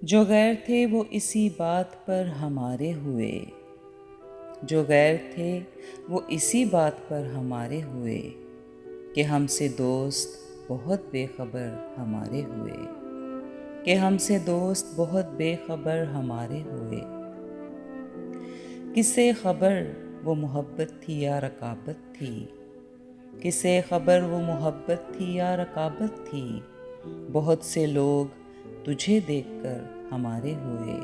جو غیر تھے وہ اسی بات پر ہمارے ہوئے، جو غیر تھے وہ اسی بات پر ہمارے ہوئے کہ ہم سے دوست بہت بے خبر ہمارے ہوئے، کہ ہم سے دوست بہت بے خبر ہمارے ہوئے۔ کسے خبر وہ محبت تھی یا رقابت تھی، کسے خبر وہ محبت تھی یا رقابت تھی، بہت سے لوگ تجھے دیکھ کر ہمارے ہوئے،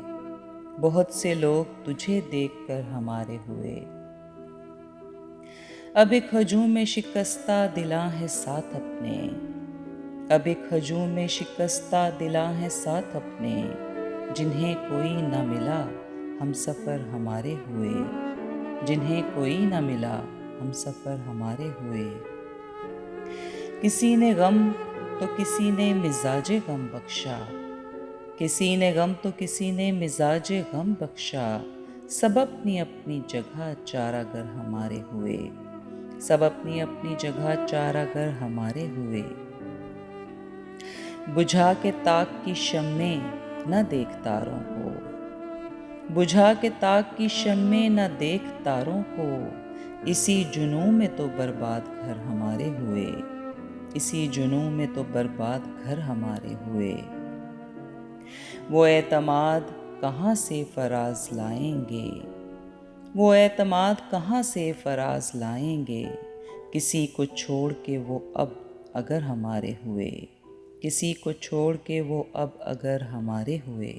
بہت سے لوگ تجھے دیکھ کر ہمارے ہوئے۔ اب ایک ہجوم میں شکستہ دلاں ہے ساتھ اپنے، اب ایک ہجوم میں شکستہ دلاں ہے ساتھ اپنے، جنہیں کوئی نہ ملا ہم سفر ہمارے ہوئے، جنہیں کوئی نہ ملا ہم سفر ہمارے ہوئے۔ کسی نے غم تو کسی نے مزاج غم بخشا، کسی نے غم تو کسی نے مزاج غم بخشا، سب اپنی اپنی جگہ چارہ گر ہمارے ہوئے، سب اپنی اپنی جگہ چارہ گر ہمارے ہوئے۔ بجھا کے طاق کی شمیں نہ دیکھ تاروں کو، بجھا کے طاق کی شمیں نہ دیکھ تاروں کو، اسی جنوں میں تو برباد گھر ہمارے ہوئے، اسی جنوں میں تو برباد گھر ہمارے ہوئے۔ وہ اعتماد کہاں سے فراز لائیں گے، وہ اعتماد کہاں سے فراز لائیں گے، کسی کو چھوڑ کے وہ اب اگر ہمارے ہوئے، کسی کو چھوڑ کے وہ اب اگر ہمارے ہوئے۔